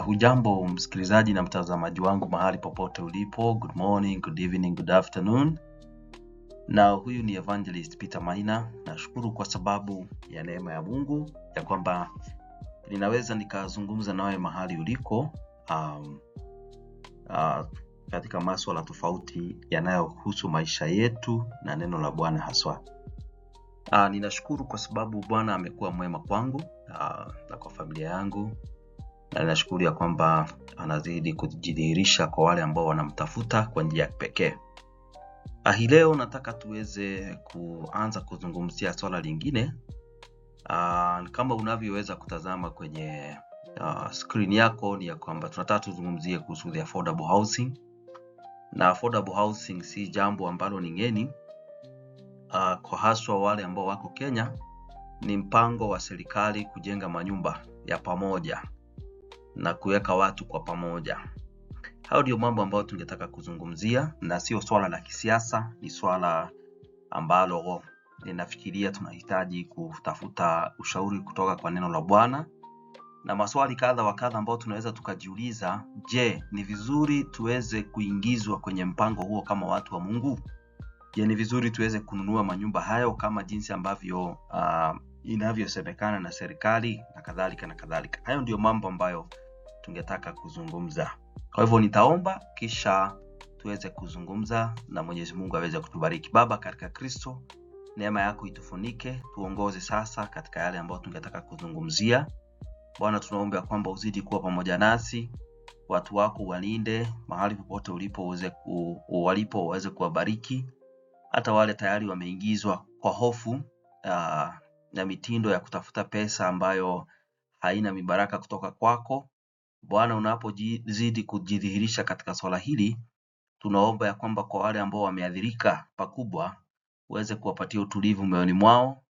Hujambo msikilizaji na mtazamaji wangu mahali popote ulipo. Good morning, good evening, good afternoon. Na huyu ni Evangelist Peter Maina. Nashukuru kwa sababu ya neema ya Mungu ya kwamba ninaweza nikazungumza nawe mahali uliko katika masuala tofauti yanayohusu maisha yetu na neno la Bwana haswa. Ninashukuru kwa sababu Bwana amekuwa mwema kwangu na kwa familia yangu. Na ninashukuru ya kwamba anazidi kujidhihirisha kwa wale ambao wanamtafuta kwa njia ya pekee. Hii leo nataka tuweze kuanza kuzungumzia swala lingine. Kama unavyoweza kutazama kwenye screen yako ni ya kwamba tunataka tuzungumzie kuhusu the affordable housing. Na affordable housing si jambo ambalo ni ngeni kwa haswa wale ambao wako Kenya. Ni mpango wa serikali kujenga manyumba ya pamoja na kuweka watu kwa pamoja. Hayo ndio mambo ambayo tungetaka kuzungumzia, na sio swala la kisiasa. Ni swala ambalo ninafikiria tunahitaji kutafuta ushauri kutoka kwa neno la Bwana, na maswali kadha wa kadha ambao tunaweza tukajiuliza. Je, ni vizuri tuweze kuingizwa kwenye mpango huo kama watu wa Mungu? Je, ni vizuri tuweze kununua manyumba hayo kama jinsi ambavyo inavyosemekana na serikali na kadhalika na kadhalika? Hayo ndio mambo ambayo tungetaka kuzungumza. Kwa hivyo nitaomba kisha tuweze kuzungumza na Mwenyezi Mungu aweze kutubariki. Baba, katika Kristo, neema yako itufunike, tuongoze sasa katika yale ambayo tungetaka kuzungumzia. Bwana, tunaomba kwamba uzidi kuwa pamoja nasi, watu wako walinde mahali popote walipo uweze kuwabariki. Hata wale tayari wameingizwa kwa hofu na mitindo ya kutafuta pesa ambayo haina mibaraka kutoka kwako, Bwana, unapozidi kujidhihirisha katika swala hili, tunaomba ya kwamba kwa wale ambao wameathirika pakubwa uweze kuwapatia utulivu moyoni mwao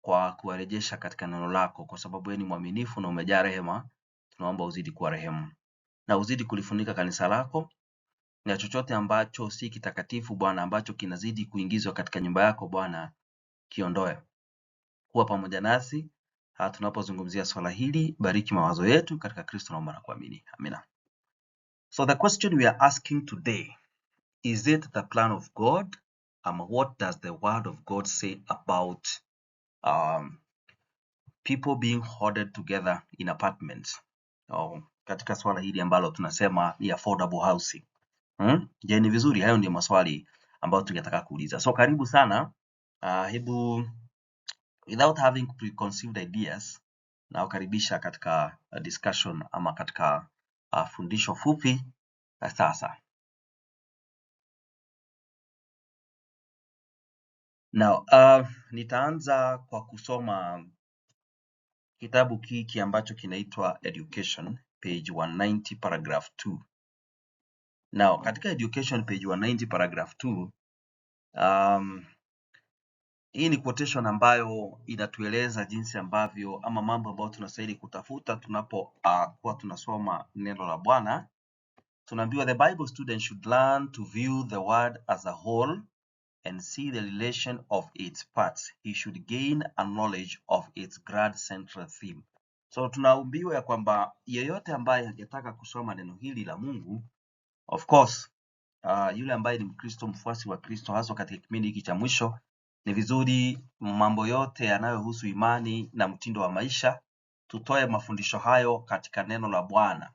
kwa kuwarejesha katika neno lako, kwa sababu wewe ni mwaminifu na umejaa rehema. Tunaomba uzidi kuwa rehema na uzidi kulifunika kanisa lako, na chochote ambacho si kitakatifu Bwana, ambacho kinazidi kuingizwa katika nyumba yako Bwana, kiondoe. Kuwa pamoja nasi tunapozungumzia swala hili. Bariki mawazo yetu katika Kristo naomba na kuamini. Amina. So the question we are asking today, is it the plan of God? What does the word of God say about people being hoarded together in apartments? Katika swala hili ambalo tunasema ni affordable housing. Je, ni vizuri? Hayo ndio maswali ambayo tungetaka kuuliza. So karibu sana. Hebu without having preconceived ideas, na ukaribisha katika discussion ama katika fundisho fupi sasa. Now, nitaanza kwa kusoma kitabu hiki ambacho kinaitwa Education, page 190, paragraph 2. Now, katika Education, page 190, paragraph 2, hii ni quotation ambayo inatueleza jinsi ambavyo ama mambo ambayo tunastahili kutafuta tunapokuwa tunasoma neno la Bwana. Tunaambiwa the Bible student should learn to view the word as a whole and see the relation of its parts. He should gain a knowledge of its grand central theme. So tunaambiwa ya kwamba yeyote ambaye angetaka kusoma neno hili la Mungu, of course, yule ambaye ni Mkristo, mfuasi wa Kristo, hasa katika kipindi hiki cha mwisho, ni vizuri mambo yote yanayohusu imani na mtindo wa maisha tutoe mafundisho hayo katika neno la Bwana,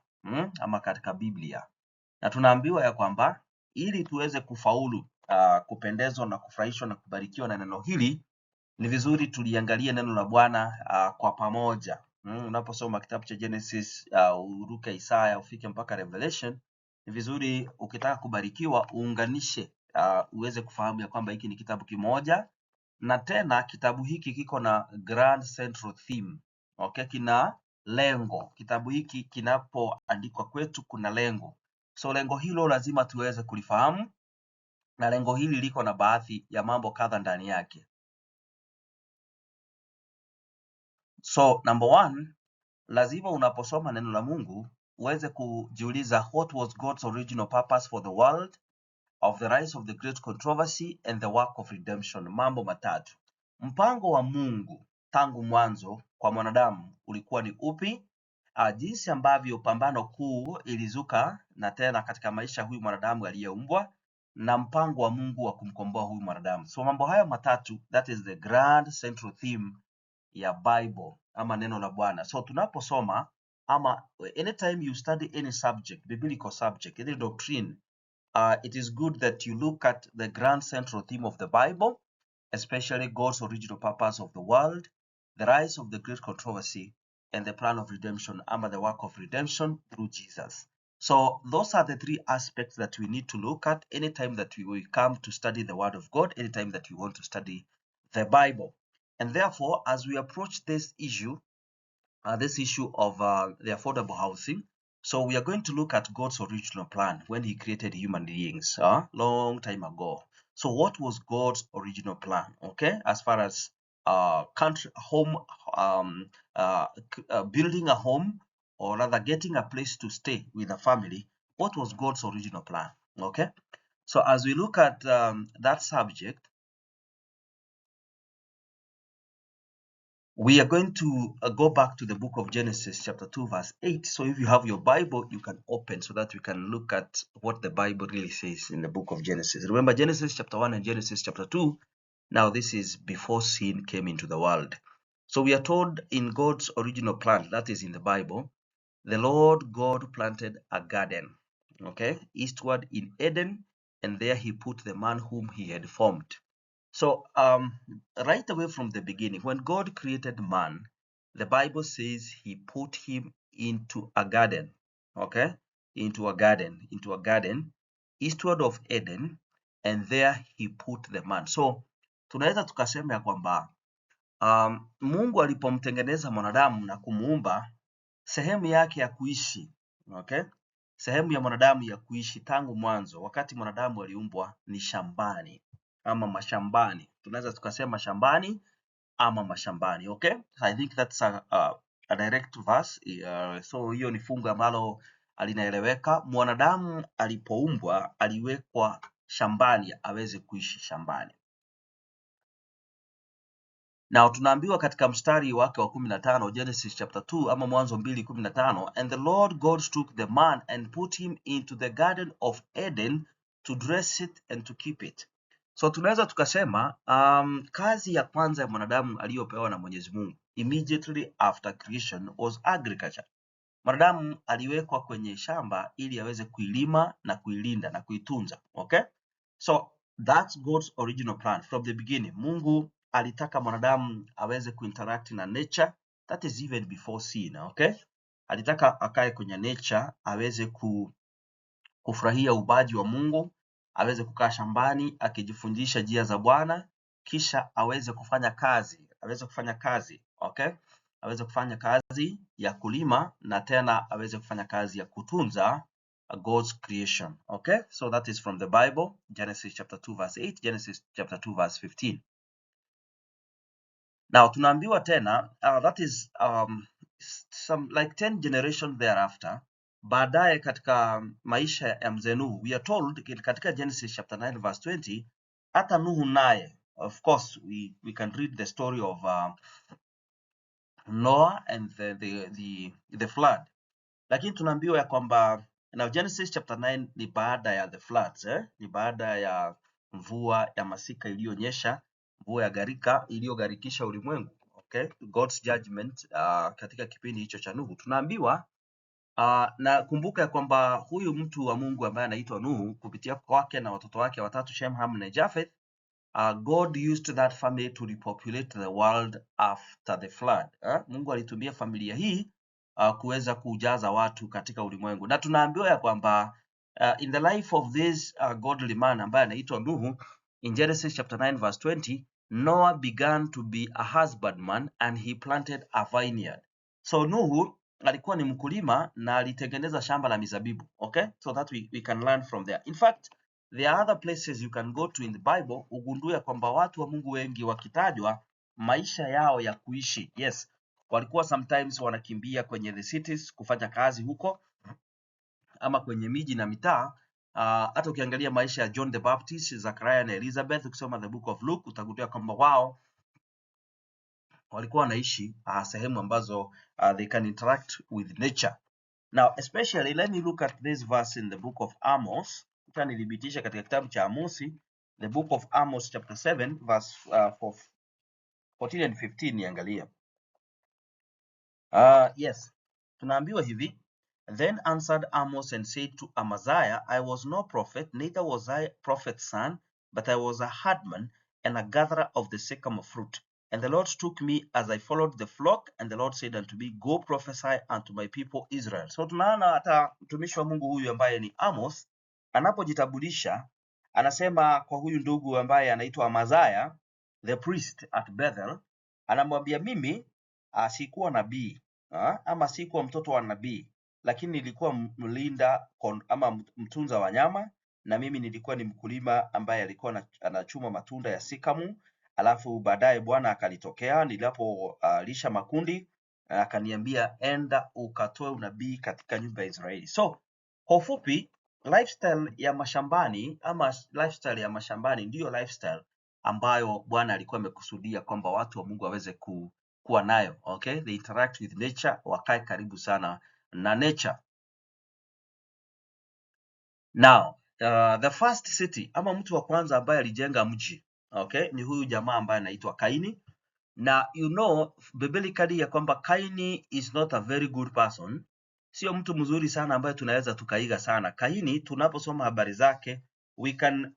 ama katika Biblia. Na tunaambiwa ya kwamba ili tuweze kufaulu, kupendezwa na kufurahishwa na kubarikiwa na neno hili, ni vizuri tuliangalie neno la Bwana kwa pamoja. Unaposoma kitabu cha Genesis, uruke Isaya, ufike mpaka Revelation, ni vizuri ukitaka kubarikiwa uunganishe, uweze kufahamu ya kwamba hiki ni kitabu kimoja, na tena kitabu hiki kiko na grand central theme. Okay, kina lengo. Kitabu hiki kinapoandikwa kwetu kuna lengo. So lengo hilo lazima tuweze kulifahamu, na lengo hili liko na baadhi ya mambo kadha ndani yake. So number 1, lazima unaposoma neno la Mungu uweze kujiuliza, what was God's original purpose for the world, of the rise of the great controversy and the work of redemption. Mambo matatu. Mpango wa Mungu tangu mwanzo kwa mwanadamu ulikuwa ni upi? jinsi ambavyo pambano kuu ilizuka na tena katika maisha huyu mwanadamu aliyeumbwa na mpango wa Mungu wa kumkomboa huyu mwanadamu. So mambo hayo matatu, that is the grand central theme ya Bible ama neno la Bwana. So tunaposoma ama anytime you study any subject, biblical subject, any doctrine, it is good that you look at the grand central theme of the Bible, especially God's original purpose of the world, the rise of the great controversy, and the plan of redemption, ama the work of redemption through Jesus. So those are the three aspects that we need to look at anytime that we come to study the Word of God, anytime that we want to study the Bible. And therefore, as we approach this issue of the affordable housing, so we are going to look at God's original plan when He created human beings long time ago. So what was God's original plan? Okay, as far as building a home, or rather getting a place to stay with a family, what was God's original plan? Okay, so as we look at that subject, we are going to go back to the book of Genesis chapter 2 verse 8. So if you have your Bible, you can open so that we can look at what the Bible really says in the book of Genesis. Remember Genesis chapter 1 and Genesis chapter 2. Now this is before sin came into the world. So we are told in God's original plan, that is in the Bible, the Lord God planted a garden, okay, eastward in Eden, and there He put the man whom He had formed. So right away from the beginning, when God created man, the Bible says He put him into a garden, okay, into a garden, eastward of Eden, and there He put the man. So tunaweza tukasema ya kwamba Mungu alipomtengeneza mwanadamu na kumuumba, sehemu yake ya kuishi, okay, sehemu ya mwanadamu ya kuishi tangu mwanzo, wakati mwanadamu aliumbwa, ni shambani ama mashambani. Tunaweza tukasema shambani ama mashambani, okay. I think that's a direct verse. So hiyo ni fungu ambalo linaeleweka. Mwanadamu alipoumbwa aliwekwa shambani aweze kuishi shambani. Na tunaambiwa katika mstari wake wa 15, Genesis chapter 2 ama Mwanzo 2:15, and the Lord God took the man and put him into the garden of Eden to dress it and to keep it. So tunaweza tukasema kazi ya kwanza ya mwanadamu aliyopewa na Mwenyezi Mungu immediately after creation was agriculture. Mwanadamu aliwekwa kwenye shamba ili aweze kuilima na kuilinda na kuitunza, okay? So that's God's original plan from the beginning. Mungu alitaka mwanadamu aweze kuinteract na nature, that is even before sin, okay? Alitaka akae kwenye nature, aweze kufurahia ubaji wa Mungu, aweze kukaa shambani akijifundisha njia za Bwana, kisha aweze kufanya kazi, okay? Aweze kufanya kazi ya kulima na tena aweze kufanya kazi ya kutunza God's creation, okay? So that is from the Bible, Genesis chapter 2 verse 8, Genesis chapter 2 verse 15. Now tunaambiwa tena that is some like 10 generations thereafter, baadaye katika maisha ya mzee Nuhu, we are told katika Genesis chapter 9 verse 20, hata Nuhu naye, of course we can read the story of Noah and the flood, lakini tunaambiwa ya kwamba now Genesis chapter 9 ni baada ya the floods, ni baada ya mvua ya masika iliyonyesha, mvua ya gharika iliyogharikisha ulimwengu, okay, God's judgment katika kipindi hicho cha Nuhu. Tunaambiwa na kumbuka ya kwamba huyu mtu wa Mungu ambaye anaitwa Nuhu, kupitia kwake na watoto wake watatu Shem, Ham na Japheth, God used that family to repopulate the world after the flood. Mungu alitumia familia hii kuweza kujaza watu katika ulimwengu, na tunaambiwa ya kwamba in the life of this godly man ambaye anaitwa Nuhu, in Genesis chapter 9 verse 20, Noah began to be a husbandman and he planted a vineyard. So Nuhu alikuwa ni mkulima na alitengeneza shamba la mizabibu, okay? So that we can learn from there. In fact, there are other places you can go to in the Bible, ugundue kwamba watu wa Mungu wengi wakitajwa, maisha yao ya kuishi, yes, walikuwa sometimes wanakimbia kwenye the cities kufanya kazi huko ama kwenye miji na mitaa. Hata ukiangalia maisha ya John the Baptist, Zachariah na Elizabeth, ukisoma the book of Luke, utagundua kwamba wao walikuwa wanaishi sehemu ambazo they can interact with nature. Now especially let me look at this verse in the book of Amos. Nilithibitisha katika kitabu cha Amosi, the book of Amos chapter 7 verse 14 and 15. Niangalia. Yes, tunaambiwa hivi, then answered Amos and said to Amaziah, I was no prophet, neither was I prophet's son, but I was a herdman and a gatherer of the sycamore fruit. And the Lord took me as I followed the flock, and the Lord said unto me, go prophesy unto my people Israel. So tunaona hata mtumishi wa Mungu huyu ambaye ni Amos anapojitambulisha, anasema kwa huyu ndugu ambaye anaitwa Amaziah the priest at Bethel, anamwambia mimi sikuwa nabii ama sikuwa mtoto wa nabii, lakini nilikuwa mlinda ama mtunza wanyama, na mimi nilikuwa ni mkulima ambaye alikuwa anachuma matunda ya sikamu. Alafu baadaye Bwana akanitokea nilipolisha makundi, akaniambia enda ukatoe unabii katika nyumba ya Israeli. So kwa ufupi, lifestyle ya mashambani ama lifestyle ya mashambani ndiyo lifestyle ambayo Bwana alikuwa amekusudia kwamba watu wa Mungu waweze kuwa nayo. Okay, they interact with nature, wakae karibu sana na nature. Now the first city ama mtu wa kwanza ambaye alijenga mji, okay, ni huyu jamaa ambaye anaitwa Kaini. Na you know biblically ya kwamba Kaini is not a very good person, sio mtu mzuri sana ambaye tunaweza tukaiga sana. Kaini tunaposoma habari zake, we can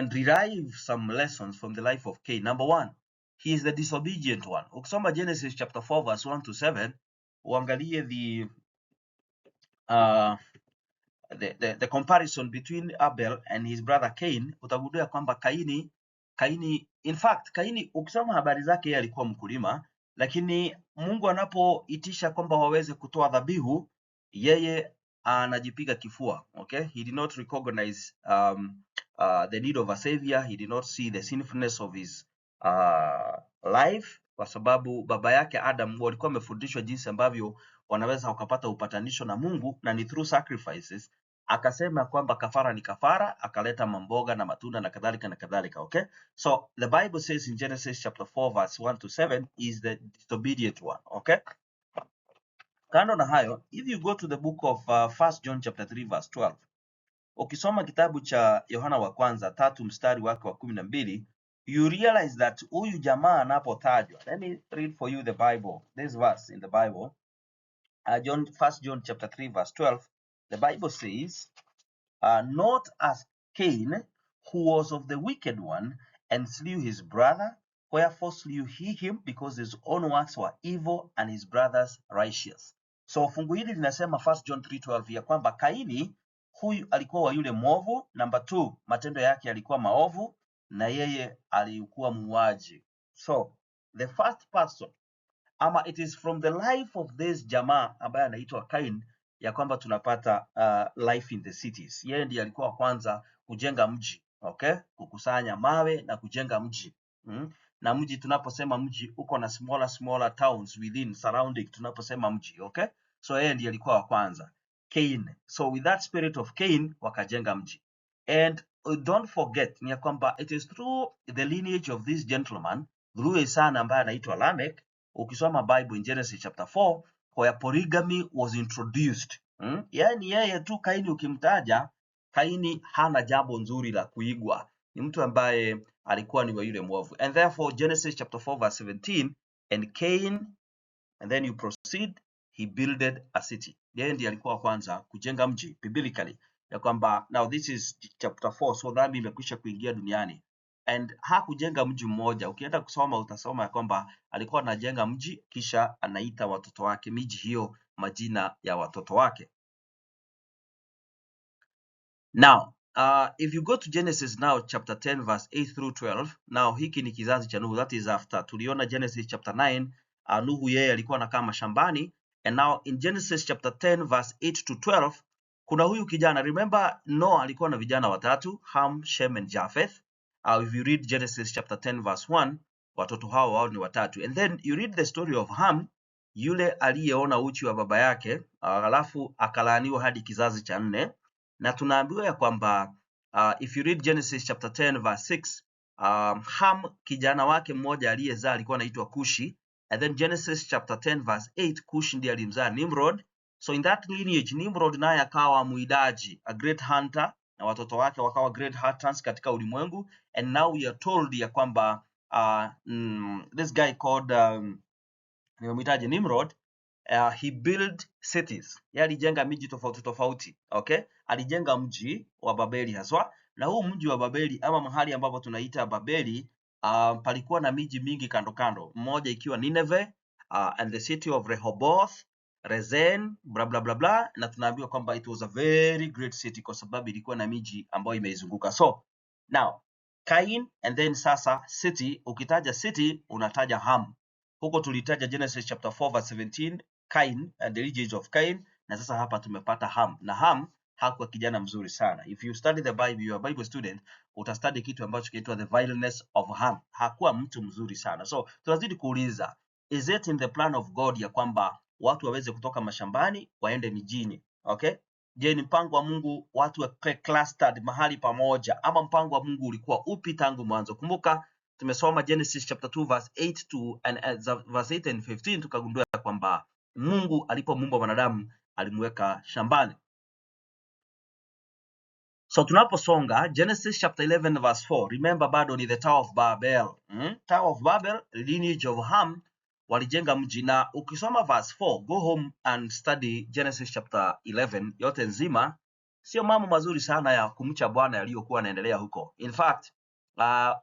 derive some lessons from the life of Cain. Number one, he is the disobedient one. Ukisoma Genesis chapter 4 verse 1 to 7, uangalie the comparison between Abel and his brother Cain, utagundua kwamba Kaini, in fact Kaini ukisoma habari zake yeye alikuwa mkulima, lakini Mungu anapoitisha kwamba waweze kutoa dhabihu, yeye anajipiga kifua. Okay, he did not recognize the need of a savior. He did not see the sinfulness of his life, kwa sababu baba yake Adam walikuwa wamefundishwa jinsi ambavyo wanaweza wakapata upatanisho na Mungu, na ni through sacrifices. Akasema kwamba kafara ni kafara, akaleta mamboga na matunda na kadhalika na kadhalika. Okay, so the Bible says in Genesis chapter 4 verse 1 to 7 is the disobedient one. Okay, kando na hayo, if you go to the book of 1 John chapter 3 verse 12, ukisoma kitabu cha Yohana wa kwanza 3 mstari wake wa 12, you realize that huyu jamaa anapotajwa, let me read for you the Bible, this verse in the Bible. 1 John chapter 3 verse 12, the Bible says, not as Cain, who was of the wicked one, and slew his brother, wherefore slew he him, because his own works were evil and his brother's righteous. So fungu hili linasema 1 John 3:12 ya kwamba Kaini huyu alikuwa wa yule mwovu. Number 2, matendo yake yalikuwa maovu na yeye alikuwa muuaji. So the first person, ama it is from the life of this jamaa ambaye anaitwa Cain ya kwamba tunapata life in the cities. Yeye ndiye alikuwa kwanza kujenga mji, okay, kukusanya mawe na kujenga mji. Na mji, tunaposema mji, uko na smaller towns within surrounding tunaposema mji. Okay, so yeye ndiye alikuwa wa kwanza, Cain. So with that spirit of Cain wakajenga mji. And don't forget ni ya kwamba it is through the lineage of this gentleman, through a son ambaye anaitwa Lamech. Ukisoma Bible in Genesis chapter 4, where polygamy was introduced. Yani yeye tu Kaini ukimtaja, Kaini hana jambo nzuri la kuigwa. Ni mtu ambaye alikuwa ni wa yule mwovu. And therefore Genesis chapter 4 verse 17, and Cain, and then you proceed, he builded a city. Yeye ndiye alikuwa kwanza kujenga mji biblically. Ya kwamba now this is chapter 4, so dhambi imekwisha kuingia duniani. And hakujenga mji mmoja. Ukienda kusoma utasoma ya kwamba alikuwa anajenga mji kisha anaita watoto wake miji hiyo majina ya watoto wake. Now, if you go to Genesis now chapter 10 verse 8 through 12, now hiki ni kizazi cha Nuhu, that is after tuliona Genesis chapter 9, Nuhu yeye alikuwa anakaa mashambani, and now in Genesis chapter 10 verse 8 to 12 kuna huyu kijana. Remember Noah alikuwa na vijana watatu, Ham, Shem and Japheth. If you read Genesis chapter 10 verse 1, watoto hao wao ni watatu. And then you read the story of Ham, yule aliyeona uchi wa baba yake, alafu akalaaniwa hadi kizazi cha 4. Na tunaambiwa ya kwamba if you read Genesis chapter 10 verse 6, Ham kijana wake mmoja aliyezaa alikuwa anaitwa Kushi, and then Genesis chapter 10 verse 8, Kushi ndiye alimzaa Nimrod. So in that lineage Nimrod naye akawa mwidaji, a great hunter, na watoto wake wakawa great hunters katika ulimwengu. And now we are told ya kwamba this guy called nimemhitaji Nimrod, he built cities. Yeye alijenga miji tofauti tofauti, okay? Alijenga mji wa Babeli haswa, na huu mji wa Babeli ama mahali ambapo tunaita Babeli, palikuwa na miji mingi kando kando, mmoja ikiwa Nineveh, and the city of Rehoboth, Rezen, bla bla bla bla, na tunaambiwa kwamba it was a very great city kwa sababu ilikuwa na miji ambayo imeizunguka. So now Cain, and then sasa city, ukitaja city unataja Ham. Huko tulitaja Genesis chapter 4 verse 17, Cain and the lineage of Cain, na sasa hapa tumepata Ham. Na Ham hakuwa kijana mzuri sana. If you study the Bible, you are a Bible student, utastudy kitu ambacho kinaitwa the vileness of Ham. Hakuwa mtu mzuri sana. So tunazidi kuuliza, is it in the plan of God ya kwamba watu waweze kutoka mashambani waende mijini? Okay? Je, ni mpango wa Mungu watu wa clustered mahali pamoja, ama mpango wa Mungu ulikuwa upi tangu mwanzo? Kumbuka tumesoma Genesis chapter 2 verse 8 to verse 8 and 15, tukagundua kwamba Mungu alipomuumba mwanadamu alimweka shambani. So tunaposonga Genesis chapter 11 verse 4, remember bado ni the Tower of Babel. Tower of Babel, lineage of Ham, walijenga mji. Na ukisoma verse 4, go home and study Genesis chapter 11 yote nzima, sio mambo mazuri sana ya kumcha Bwana yaliyokuwa yanaendelea huko. In fact,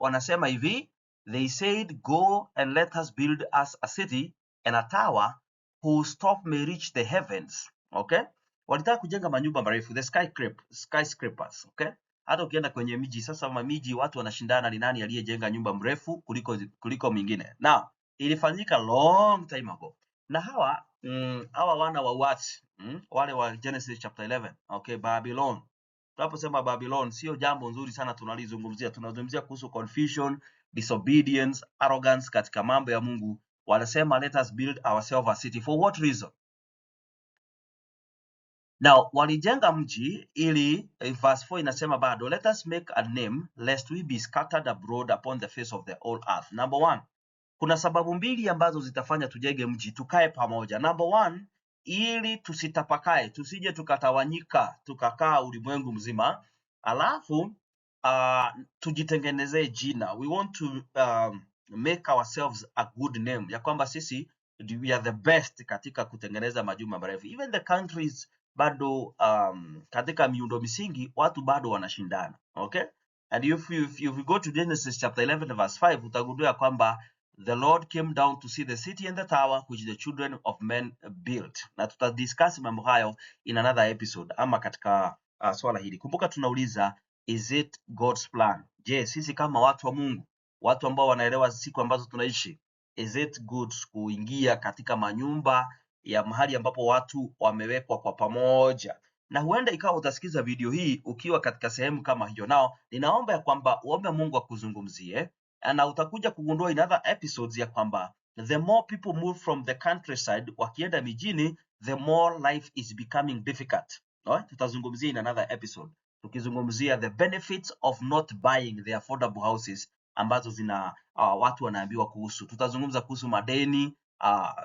wanasema hivi, they said, go and let us build us a city and a tower whose top may reach the heavens. Okay? Walitaka kujenga manyumba marefu, the skyscrapers, okay? Hata ukienda kwenye miji sasa, mamiji watu wanashindana ni nani aliyejenga nyumba mrefu kuliko mwingine. Now, ilifanyika long time ago. Na hawa wana wa what? Wale wa Genesis chapter 11, okay, Babylon. Tunaposema Babylon sio jambo nzuri sana tunalizungumzia. Tunazungumzia kuhusu confusion, disobedience, arrogance katika mambo ya Mungu. Wanasema let us build ourselves a city. For what reason? Now, walijenga mji ili, verse 4 inasema bado, let us make a name lest we be scattered abroad upon the face of the whole earth. Number one, kuna sababu mbili ambazo zitafanya tujenge mji, tukae pamoja. Number one, ili tusitapakae, tusije tukatawanyika, tukakaa ulimwengu mzima, alafu tujitengenezee jina. We want to make ourselves a good name, ya kwamba sisi we are the best katika kutengeneza majumba marefu. Even the countries bado katika miundo misingi watu bado wanashindana, okay? And if you go to Genesis chapter 11 verse 5, utagundua kwamba the Lord came down to see the city and the tower which the children of men built. Na tutadiscuss mambo hayo in another episode ama katika swala hili. Kumbuka tunauliza, is it God's plan? Je, sisi kama watu wa Mungu, watu ambao wanaelewa siku ambazo tunaishi, is it good kuingia katika manyumba ya mahali ambapo watu wamewekwa kwa pamoja? Na huenda ikawa utasikiza video hii ukiwa katika sehemu kama hiyo. Nao ninaomba ya kwamba uombe Mungu akuzungumzie, na utakuja kugundua in other episodes ya kwamba the more people move from the countryside wakienda mijini, the more life is becoming difficult. Tutazungumzia in another episode, tukizungumzia the benefits of not buying the affordable houses ambazo zina watu wanaambiwa kuhusu. Tutazungumza kuhusu madeni,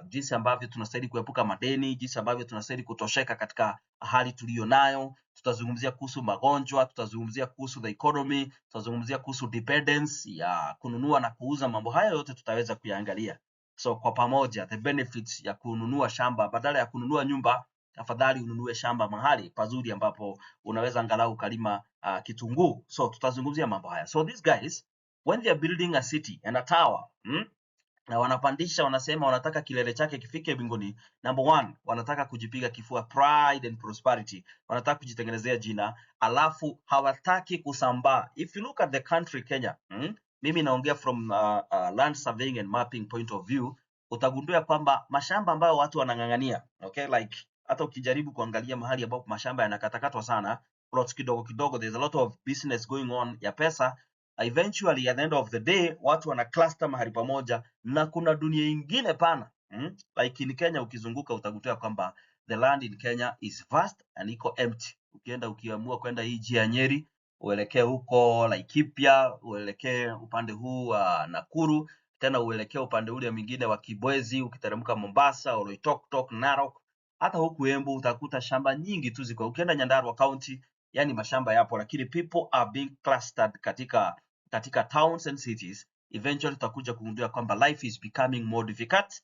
jinsi ambavyo tunastahili kuepuka madeni, jinsi ambavyo tunastahili kutosheka katika hali tuliyonayo. Tutazungumzia kuhusu magonjwa, tutazungumzia kuhusu the economy, tutazungumzia kuhusu dependence ya kununua na kuuza. Mambo haya yote tutaweza kuyaangalia. So kwa pamoja, the benefits ya kununua shamba badala ya kununua nyumba, afadhali ununue shamba mahali pazuri ambapo unaweza angalau kalima kitunguu. So tutazungumzia mambo haya. So these guys, when they are building a city and a tower, na wanapandisha, wanasema wanataka kilele chake kifike mbinguni. Number one, wanataka kujipiga kifua, pride and prosperity. Wanataka kujitengenezea jina, alafu hawataki kusambaa. If you look at the country Kenya, mimi naongea from land surveying and mapping point of view, utagundua kwamba mashamba ambayo watu wanang'ang'ania, okay, like hata ukijaribu kuangalia mahali ambapo mashamba yanakatakatwa sana, plots kidogo kidogo, there's a lot of business going on ya pesa. Eventually at the end of the day watu wana cluster mahali pamoja, na kuna dunia ingine pana. Like in Kenya ukizunguka utakuta kwamba the land in Kenya is vast and iko empty. Ukiamua kwenda hii njia ya Nyeri, uelekee huko Laikipia, uelekee upande huu wa Nakuru, tena uelekee upande ule mwingine wa Kibwezi, ukiteremka Mombasa, Oloitoktok, Narok, hata huku Embu utakuta shamba nyingi tu ziko. Ukienda Nyandarua County, yani mashamba yapo, lakini people are being clustered katika towns and cities. Eventually tutakuja kugundua kwamba life is becoming more difficult.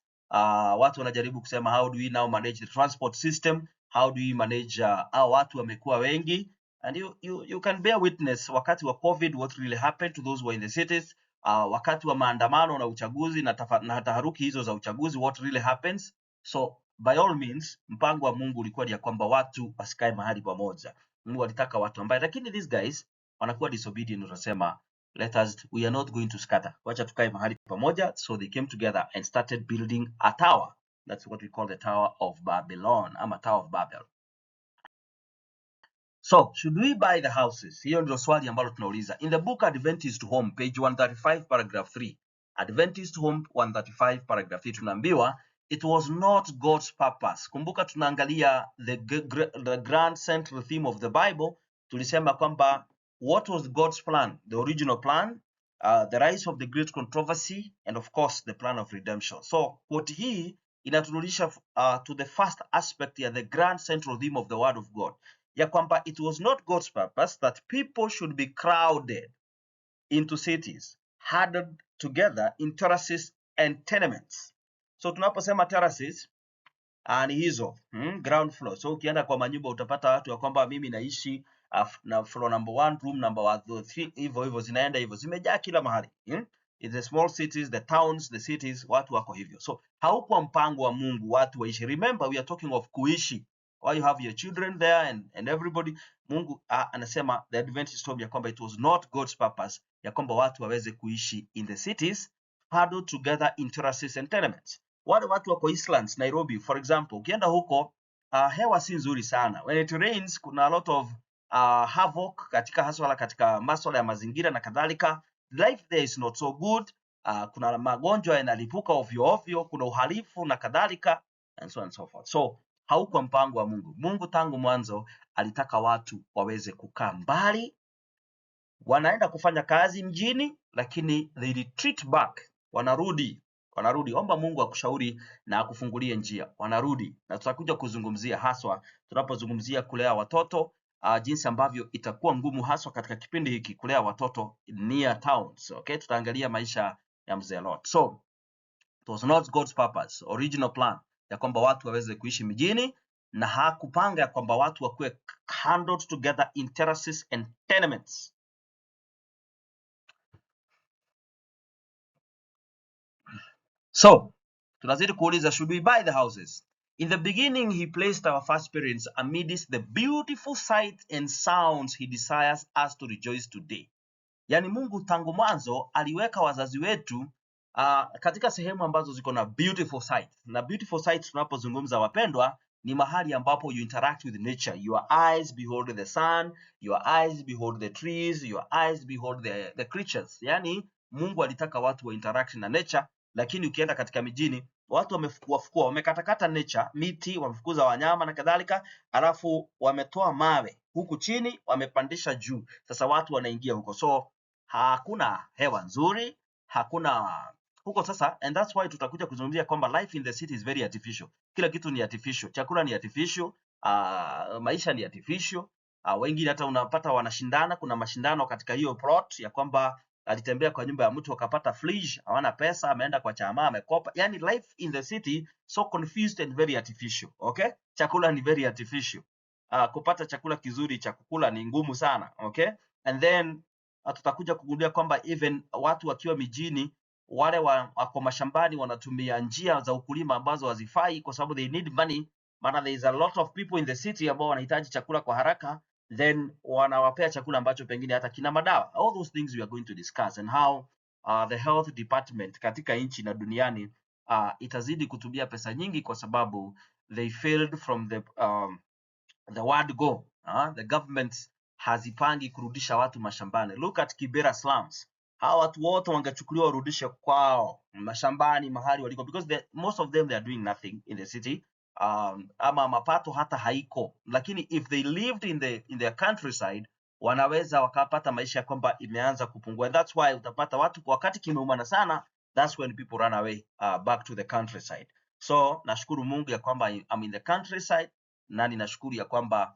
Watu wanajaribu kusema how do we now manage the transport system, how do we manage watu wamekuwa wengi, and you can bear witness wakati wa COVID what really happened to those who were in the cities. Wakati wa maandamano na uchaguzi na taharuki hizo za uchaguzi, what really happens. So by all means, mpango wa Mungu ulikuwa ya kwamba watu wasikae mahali pamoja. Mungu alitaka watu ambaye, lakini these guys wanakuwa disobedient, unasema we are not going to scatter, wacha tukae mahali pamoja. So they came together and started building a tower. That's what we call the Tower of Babylon, ama Tower of Babel. So should we buy the houses? Hiyo ndio swali ambalo tunauliza. In the book Adventist Home, page 135, paragraph 3. Adventist Home 135, paragraph 3, tunaambiwa it was not God's purpose. Kumbuka tunaangalia the grand central theme of the Bible. Tulisema kwamba what was God's plan? The original plan, the rise of the great controversy, and of course the plan of redemption. So what hii inaturudisha to the first aspect ya the grand central theme of the word of God, ya kwamba it was not God's purpose that people should be crowded into cities, huddled together in terraces and tenements. So tunaposema terraces ni hizo ground floor. So ukienda kwa manyumba utapata watu ya kwamba mimi naishi na floor number 1, room number 3, hivyo zinaenda hivyo, zimejaa kila mahali. In the small cities, the towns, the cities, watu wako hivyo. So haukuwa mpango wa Mungu watu waishi. Remember, we are talking of kuishi. Why you have your children there and everybody. Mungu anasema, the Adventist home, ya kwamba it was not God's purpose ya kwamba watu waweze kuishi in the cities, huddled together in terraces and tenements. Wale watu wako Eastlands, Nairobi for example, ukienda huko hewa si nzuri sana. When it rains, kuna a lot of havoc katika masuala ya mazingira na kadhalika. Life there is not so good. Kuna magonjwa yanalipuka ovyo ovyo, kuna uhalifu na kadhalika, and so on and so forth. So haukuwa mpango wa Mungu. Mungu tangu mwanzo alitaka watu waweze kukaa mbali. Wanaenda kufanya kazi mjini, lakini they retreat back. Wanarudi. Omba Mungu akushauri na akufungulie njia. Wanarudi. Na tutakuja kuzungumzia haswa tunapozungumzia kulea watoto, jinsi ambavyo itakuwa ngumu haswa katika kipindi hiki kulea watoto near towns. Okay, tutaangalia maisha ya mzee Lot. So it was not God's purpose, original plan, ya kwamba watu waweze kuishi mijini, na hakupanga ya kwamba watu wakuwe huddled together in terraces and tenements. So tunazidi kuuliza, should we buy the houses? In the beginning he placed our first parents amidst the beautiful sights and sounds he desires us to rejoice today. Yani Mungu tangu mwanzo aliweka wazazi wetu katika sehemu ambazo ziko na beautiful sights. Na beautiful sights tunapozungumza wapendwa, ni mahali ambapo you interact with nature. Your eyes behold the sun, your eyes behold the trees, your eyes behold the creatures. Yani Mungu alitaka watu wa interact na nature, lakini ukienda katika mijini watu wamefukua, wamekatakata nature, miti, wamefukuza wanyama na kadhalika, alafu wametoa mawe huku chini, wamepandisha juu. Sasa watu wanaingia huko. So hakuna hewa nzuri, hakuna huko sasa, and that's why tutakuja kuzungumzia kwamba life in the city is very artificial. Kila kitu ni artificial. Chakula ni artificial, maisha ni artificial. Wengine hata unapata wanashindana, kuna mashindano katika hiyo plot ya kwamba alitembea kwa nyumba ya mtu akapata fridge, hawana pesa, ameenda kwa chama amekopa. Yani life in the city so confused and very artificial. Okay? Chakula ni very artificial. Kupata chakula kizuri cha kukula ni ngumu sana. Okay? And then tutakuja kugundua kwamba even watu wakiwa mijini, wale wako mashambani wanatumia njia za ukulima ambazo hazifai kwa sababu they need money. Maana there is a lot of people in the city ambao wanahitaji chakula kwa haraka, then wanawapea chakula ambacho pengine hata kina madawa. All those things we are going to discuss, and how the health department katika nchi na duniani itazidi kutumia pesa nyingi kwa sababu they failed from the word go. The government hazipangi kurudisha watu mashambani. Look at Kibera slums. Hawa watu wote wangechukuliwa warudishe kwao mashambani mahali waliko, because most of them they are doing nothing in the city. Ama mapato hata haiko, lakini if they lived in their countryside, wanaweza wakapata maisha kwamba imeanza kupungua. That's why utapata watu kwa wakati kimeumana sana, that's when people run away back to the countryside. So nashukuru Mungu ya kwamba I'm in the countryside, na ninashukuru ya kwamba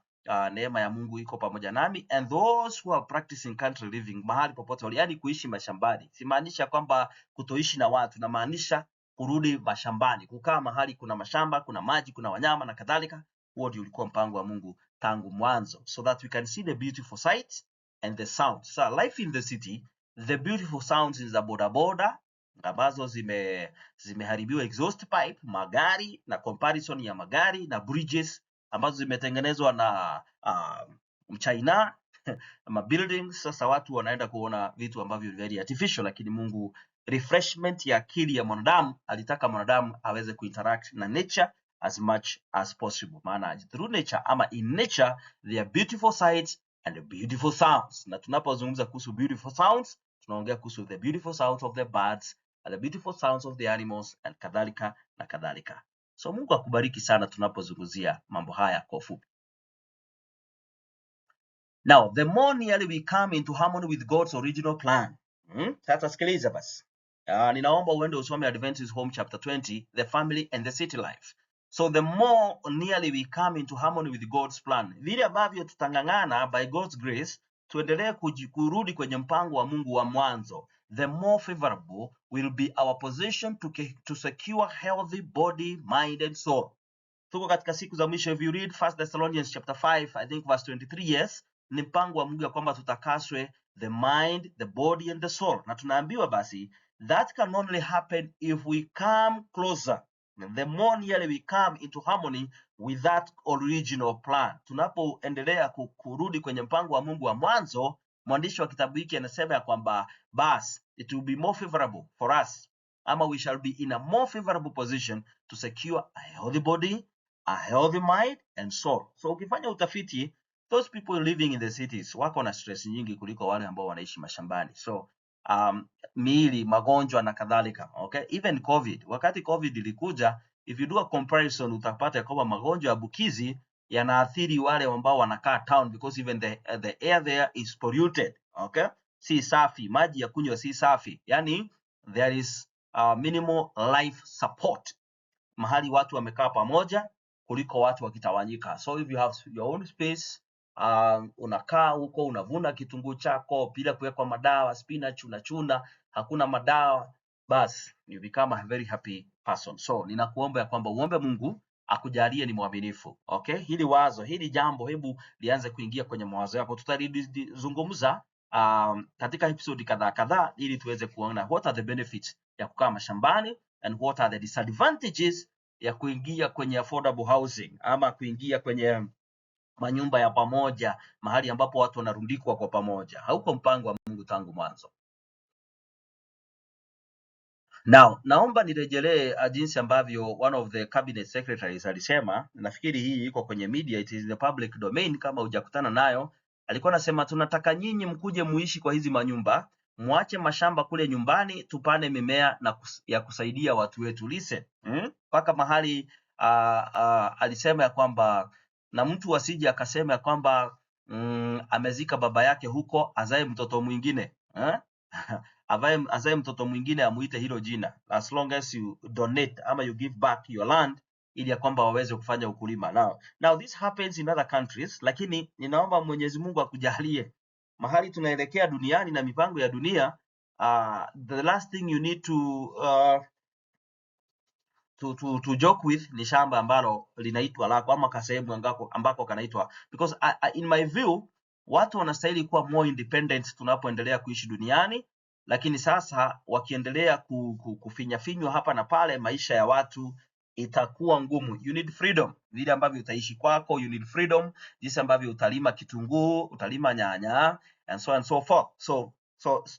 neema ya Mungu iko pamoja nami, and those who are practicing country living, mahali popote wali, yani kuishi mashambani. Simaanisha kwamba kutoishi na watu, na maanisha kurudi mashambani, kukaa mahali kuna mashamba, kuna maji, kuna wanyama na kadhalika. Huo ndio ulikuwa mpango wa Mungu tangu mwanzo, so that we can see the beautiful sights and the sounds. So life in the city, the beautiful sounds is za bodaboda ambazo zimeharibiwa exhaust pipe, magari na comparison ya magari, na bridges ambazo zimetengenezwa na Mchina ama buildings. Sasa watu wanaenda kuona vitu ambavyo very artificial, lakini Mungu refreshment ya akili ya mwanadamu, alitaka mwanadamu aweze kuinteract na nature as much as possible. Maana through nature ama in nature there are beautiful sights and beautiful sounds. Na tunapozungumza kuhusu beautiful sounds, tunaongea kuhusu the beautiful sounds of the birds and the beautiful sounds of the animals and kadhalika na kadhalika. So Mungu akubariki sana tunapozungumzia mambo haya kwa ufupi. Now, the more nearly we come into harmony with God's original plan. Sasa sikiliza basi. Ninaomba uende usome Adventist Home chapter 20, the family and the city life. So the more nearly we come into harmony with God's plan, vile ambavyo tutangangana by God's grace tuendelee kurudi kwenye mpango wa Mungu wa mwanzo, the more favorable will be our position to secure healthy body, mind and soul. Tuko katika siku za mwisho. If you read 1 Thessalonians chapter 5, I think verse 23, yes, ni mpango wa Mungu ya kwamba tutakaswe the mind, the body and the soul. Na tunaambiwa basi that can only happen if we come closer, the more nearly we come into harmony with that original plan. Tunapoendelea kurudi kwenye mpango wa Mungu wa mwanzo, mwandishi wa kitabu hiki anasema ya kwamba bas it will be more favorable for us, ama we shall be in a more favorable position to secure a healthy body, a healthy mind and soul. So ukifanya utafiti, those people living in the cities wako na stress nyingi kuliko wale ambao wanaishi mashambani. So miili, magonjwa na kadhalika. Okay, even COVID, wakati COVID ilikuja, if you do a comparison, utapata kwamba magonjwa ya bukizi yanaathiri wale ambao wanakaa town, because even the air there is polluted. Okay, si safi, maji ya kunywa si safi, yani there is minimal life support mahali watu wamekaa pamoja kuliko watu wakitawanyika. So if you have your own space, unakaa huko unavuna kitunguu chako bila kuwekwa madawa, spinach unachuna, hakuna madawa, bas you become a very happy person. So ninakuomba ya kwamba uombe Mungu akujalie ni mwaminifu. Okay, hili wazo, hili jambo, hebu lianze kuingia kwenye mawazo yako. Tutalizungumza katika episode kadhaa ili tuweze kuona what are the benefits ya kukaa mashambani and what are the disadvantages ya kuingia kwenye affordable housing ama kuingia kwenye manyumba ya pamoja, mahali ambapo watu wanarundikwa kwa pamoja. Hauko mpango wa Mungu tangu mwanzo. Now, naomba nirejelee jinsi ambavyo one of the cabinet secretaries alisema. Nafikiri hii iko kwenye media, it is the public domain kama hujakutana nayo. Alikuwa anasema tunataka nyinyi mkuje muishi kwa hizi manyumba, muache mashamba kule nyumbani, tupane mimea na ya kusaidia watu wetu. Listen, mpaka mahali alisema ya kwamba na mtu asije akasema ya kwamba amezika baba yake huko azae mtoto mwingine, azae mtoto mwingine amuite hilo jina, as long as you donate ama you give back your land ili ya kwamba waweze kufanya ukulima. Now this happens in other countries, lakini ninaomba Mwenyezi Mungu akujalie mahali tunaelekea duniani na mipango ya dunia. The last thing you need to joke with ni shamba ambalo linaitwa lako ama kasehemu ambako kanaitwa, because in my view watu wanastahili kuwa more independent tunapoendelea kuishi duniani. Lakini sasa wakiendelea kufinyafinywa hapa na pale, maisha ya watu itakuwa ngumu. You need freedom, vile ambavyo utaishi kwako. You need freedom, jinsi ambavyo utalima kitunguu, utalima nyanya and so on and so forth. So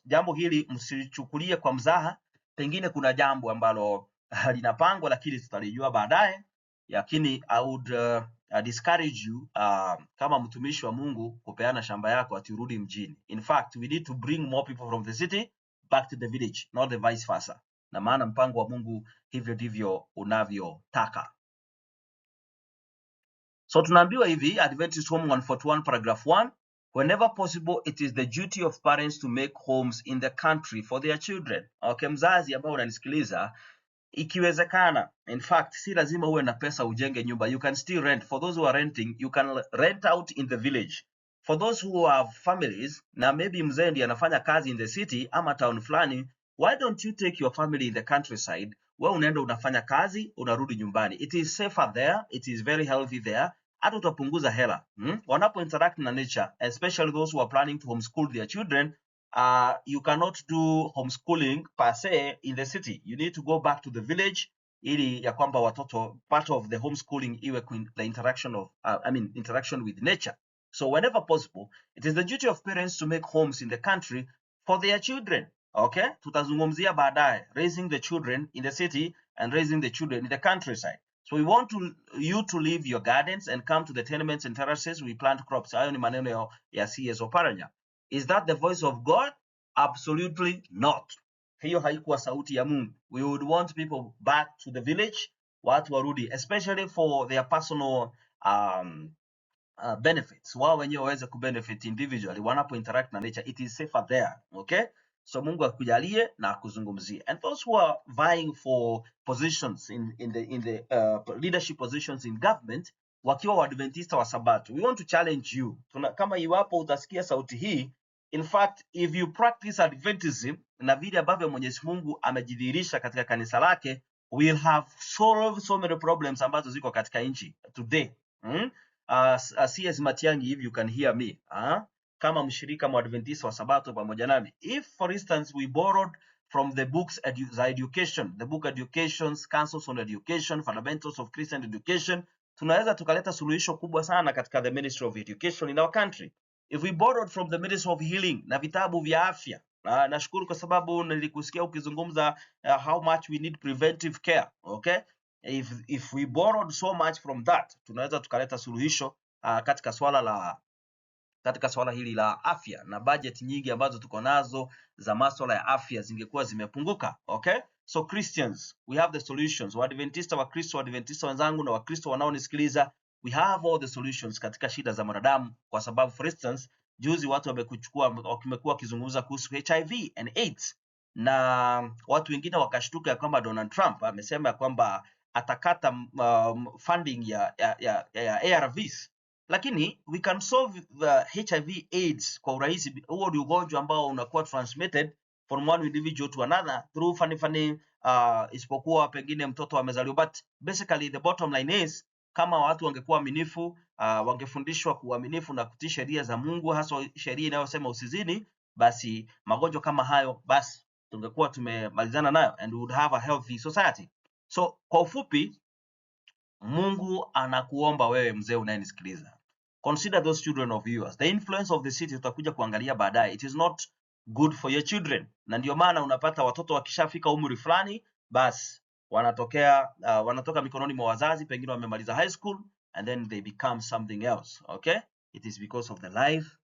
jambo hili msichukulie kwa mzaha. Pengine kuna jambo ambalo linapangwa, lakini tutalijua baadaye. Lakini I would discourage you kama mtumishi wa Mungu kupeana shamba yako ati urudi mjini. In fact, we need to bring more people from the city back to the village, not the vice versa. Na maana mpango wa Mungu hivyo ndivyo unavyotaka. So tunaambiwa hivi, Adventist Home 141 paragraph 1, Whenever possible, it is the duty of parents to make homes in the country for their children. Okay, mzazi ambao unanisikiliza, ikiwezekana, in fact, si lazima uwe na pesa ujenge nyumba. You can still rent. For those who are renting, you can rent out in the village. For those who have families, na maybe mzee ndiye anafanya kazi in the city ama town fulani, why don't you take your family in the countryside? Wewe unaenda unafanya kazi, unarudi nyumbani. It is safer there, it is very healthy there. Hata utapunguza hela. Wanapo interact na nature, especially those who are planning to homeschool their children, you cannot do homeschooling per se in the city. You need to go back to the village ili ya kwamba watoto, part of the homeschooling iwe the interaction of interaction with nature. So whenever possible, it is the duty of parents to make homes in the country for their children. Okay, tutazungumzia baadaye raising the children in the city and raising the children in the countryside. So we want you to leave your gardens and come to the tenements and terraces. We plant crops. Hayo ni maneno ya CS Oparanya. Is that the voice of God? Absolutely not. Hiyo haikuwa sauti ya Mungu. We would want people back to the village, watu warudi, especially for their personal benefits. Wao wenyewe waweze kubenefit individually wanapo interact na nature. It is safer there. Okay? So Mungu akujalie na akuzungumzie. And those who are vying for positions in the leadership positions in government, wakiwa Waadventista wa Sabato, we want to challenge you. Kama iwapo utasikia sauti hii, in fact, if you practice Adventism na vile ambavyo Mwenyezi Mungu amejidhihirisha katika kanisa lake, we'll have solved so many problems ambazo ziko katika nchi today. CS Matiangi, if you can hear me, kama mshirika mwadventista wa Sabato pamoja nami, if for instance we borrowed from the books za education, the book Educations, Councils on Education, Fundamentals of Christian Education, tunaweza tukaleta suluhisho kubwa sana katika the Ministry of Education in our country. If we borrowed from the Ministry of Healing na vitabu vya afya, nashukuru kwa sababu nilikusikia ukizungumza how much we need preventive care. Okay, if we borrowed so much from that, tunaweza tukaleta suluhisho katika swala hili la afya, na budget nyingi ambazo tuko nazo za masuala ya afya zingekuwa zimepunguka. Okay, so Christians, we have the solutions. Waadventista, Wakristo, Waadventista wenzangu na Wakristo wanaonisikiliza, we have all the solutions katika shida za mwanadamu, kwa sababu for instance, juzi watu wamekuwa wakizungumza kuhusu HIV and AIDS, na watu wengine wakashtuka kwamba Donald Trump amesema kwamba atakata funding ya ARVs. Lakini we can solve the HIV AIDS kwa urahisi. Huo ni ugonjwa ambao unakuwa transmitted from one individual to another through funny isipokuwa pengine mtoto amezaliwa. But basically the bottom line is, kama watu wangekuwa waaminifu, wangefundishwa kuaminifu na kutii sheria za Mungu, hasa sheria inayosema usizini, basi magonjwa kama hayo basi tungekuwa tumemalizana nayo and we would have a healthy society. So kwa ufupi, Mungu anakuomba wewe mzee unayenisikiliza, consider those children of yours. The influence of the city tutakuja kuangalia baadaye. It is not good for your children. Na ndio maana unapata watoto wakishafika umri fulani, basi wanatoka mikononi mwa wazazi, pengine wamemaliza high school and then they become something else. Okay? It is because of the life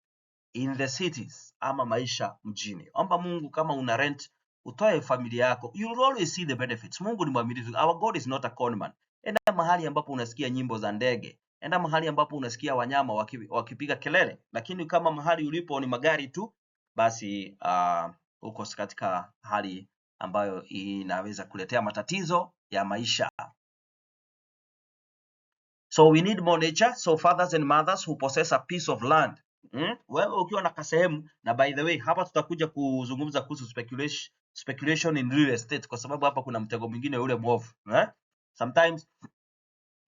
in the cities ama maisha mjini. Omba Mungu, kama una rent, utoe familia yako. You will always see the benefits. Mungu ni mwaminifu. Our God is not a con man. Enda mahali ambapo unasikia nyimbo za ndege. Enda mahali ambapo unasikia wanyama wakipiga kelele. Lakini kama mahali ulipo ni magari tu, basi uko katika hali ambayo inaweza kuletea matatizo ya maisha. So we need more nature. So fathers and mothers who possess a piece of land. Wewe ukiwa na kasehemu, na by the way hapa tutakuja kuzungumza kuhusu speculation in real estate, kwa sababu hapa kuna mtego mwingine ule mwovu. Sometimes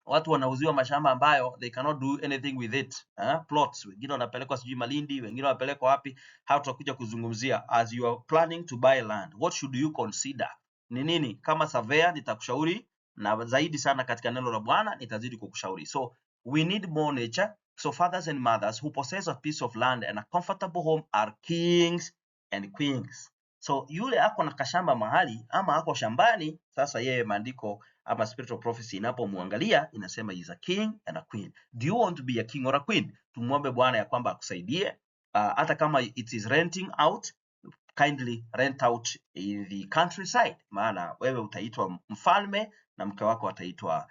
watu wanauziwa mashamba ambayo they cannot do anything with it. Plots, wengine wanapelekwa sijui Malindi, wengine wanapelekwa wapi. Hapa tutakuja kuzungumzia, as you are planning to buy land, what should you consider? Ni nini? Kama surveyor nitakushauri, na zaidi sana katika neno la Bwana nitazidi kukushauri. So we need more nature. So fathers and mothers who possess a piece of land and a comfortable home are kings and queens. So yule ako na kashamba mahali ama ako shambani, sasa yeye maandiko ama spiritual prophecy inapomwangalia inasema is a king and a queen. Do you want to be a king or a queen? Tumuombe Bwana ya kwamba akusaidie. Hata kama it is renting out, kindly rent out in the countryside, maana wewe utaitwa mfalme na mke wako ataitwa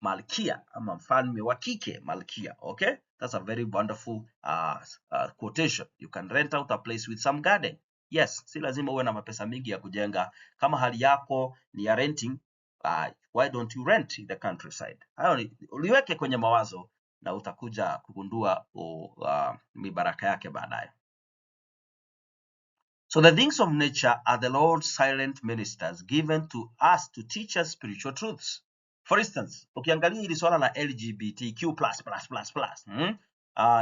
malkia ama mfalme wa kike, malkia. Okay, that's a very wonderful quotation. You can rent out a place with some garden. Yes, si lazima uwe na mapesa mingi ya kujenga. Kama hali yako ni ya renting, why don't you rent the countryside? Hayo uliweke kwenye mawazo na utakuja kugundua mibaraka yake baadaye. So the things of nature are the Lord's silent ministers given to us to teach us spiritual truths. For instance, ukiangalia hili swala la LGBTQ++++,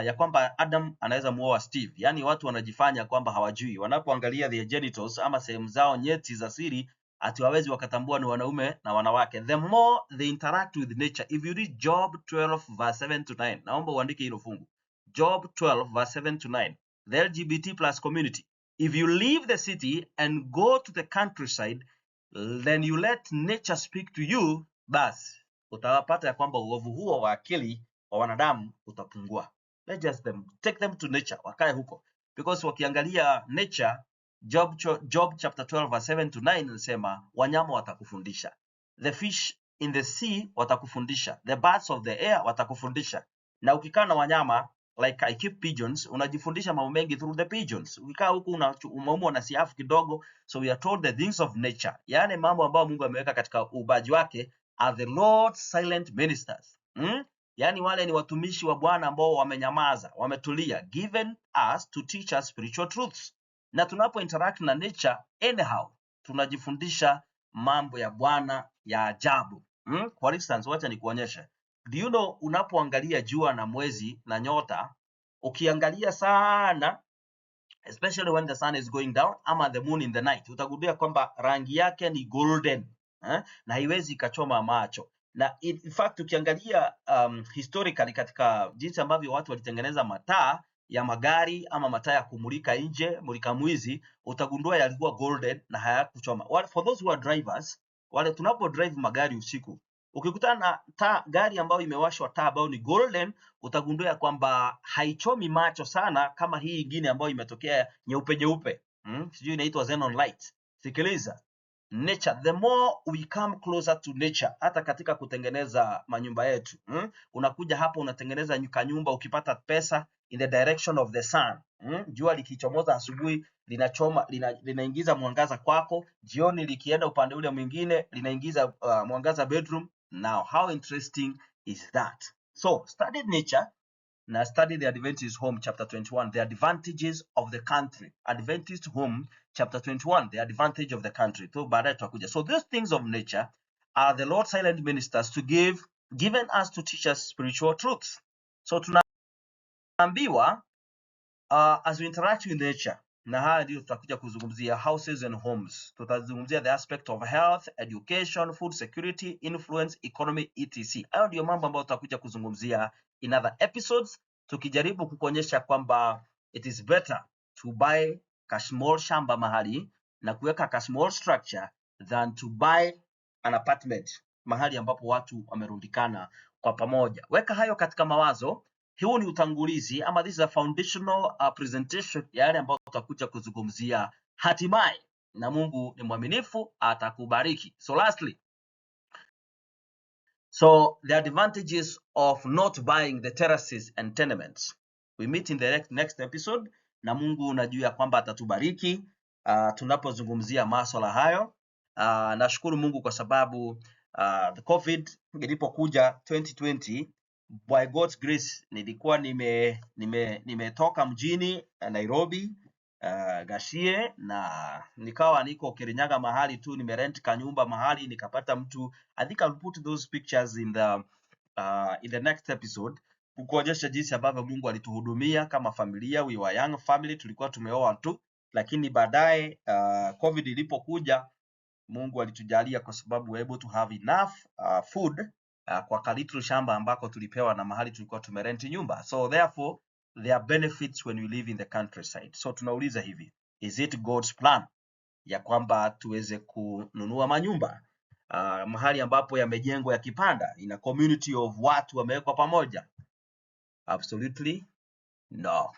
ya kwamba Adam anaweza muoa Steve, yani watu wanajifanya kwamba hawajui, wanapoangalia their genitals ama sehemu zao nyeti za siri, hatuwawezi wakatambua ni wanaume na wanawake. The more they interact with nature, if you read Job 12 verse 7 to 9, naomba uandike hilo fungu. Job 12 verse 7 to 9, the LGBT+ community. If you leave the city and go to the countryside, then you let nature speak to you, basi utawapata ya kwamba uovu huo wa akili wa wanadamu utapungua. Let's just take them to nature, wakae huko. Because wakiangalia nature, Job chapter 12 verse 7 to 9 inasema wanyama watakufundisha. The fish in the sea watakufundisha. The birds of the air watakufundisha. Na ukikaa na wanyama, like I keep pigeons, unajifundisha mambo mengi through the pigeons. Ukikaa huku umeumwa na siafu kidogo, so we are told the things of nature. Yaani mambo ambayo Mungu ameweka katika uumbaji wake are the Lord's silent ministers. Yaani wale ni watumishi wa Bwana ambao wamenyamaza, wametulia, given us to teach us spiritual truths. Na tunapo interact na nature anyhow, tunajifundisha mambo ya Bwana ya ajabu. For instance, wacha nikuonyeshe. Do you know, unapoangalia jua na mwezi na nyota, ukiangalia sana, especially when the sun is going down ama the moon in the night, utagundua kwamba rangi yake ni golden, na haiwezi ikachoma macho. Na in fact ukiangalia historically katika jinsi ambavyo watu walitengeneza mataa ya magari ama mataa ya kumulika nje, mulika mwizi, utagundua yalikuwa golden na hayakuchoma. For those who are drivers, wale tunapo drive magari usiku, ukikutana na gari ambayo imewashwa taa ambayo ni golden, utagundua kwamba haichomi macho sana kama hii nyingine ambayo imetokea nyeupe. Sijui inaitwa xenon light. Sikiliza. Nature, the more we come closer to nature, hata katika kutengeneza manyumba yetu, unakuja hapo unatengeneza nyumba ukipata pesa in the direction of the sun. Jua likichomoza asubuhi linachoma, linaingiza mwangaza kwako, jioni likienda upande ule mwingine linaingiza mwangaza bedroom. Now, how interesting is that? So, study nature. Now, study the Adventist Home, chapter 21, the advantages of the country. Adventist Home, chapter 21, the advantage of the country. So, these things of nature are the Lord's silent ministers given us to teach us spiritual truths. So, tunaambiwa as we interact with nature, na haya ndio tutakuja kuzungumzia houses and homes. Tutazungumzia the aspect of health, education, food security, influence, economy, etc. Hayo ndio mambo ambayo tutakuja kuzungumzia in other episodes, tukijaribu kukuonyesha kwamba it is better to buy a small shamba mahali na kuweka a small structure than to buy an apartment mahali ambapo watu wamerundikana kwa pamoja. Weka hayo katika mawazo. Huu ni utangulizi ama this is a foundational presentation ya yale ambayo tutakuja kuzungumzia hatimaye, na Mungu ni mwaminifu, atakubariki. So lastly, the advantages of not buying the terraces and tenements. We meet in the next episode, na Mungu unajua kwamba atatubariki tunapozungumzia masuala hayo. Nashukuru Mungu kwa sababu the COVID ilipokuja 2020, by God's grace nilikuwa nimetoka mjini Nairobi, Gashie, na nikawa niko Kirinyaga mahali tu, nimerent kanyumba mahali, nikapata mtu. I think I'll put those pictures in the next episode, kukuonyesha jinsi ambavyo Mungu alituhudumia kama familia. We were young family, tulikuwa tumeoa tu, lakini baadaye COVID ilipokuja, Mungu alitujalia kwa sababu we able to have enough food kwa kalitru shamba ambako tulipewa na mahali tulikuwa tumerenti nyumba. So therefore there are benefits when we live in the countryside. So tunauliza hivi, is it God's plan ya kwamba tuweze kununua manyumba mahali ambapo yamejengwa yakipanda in a community of watu wamewekwa pamoja? Absolutely no.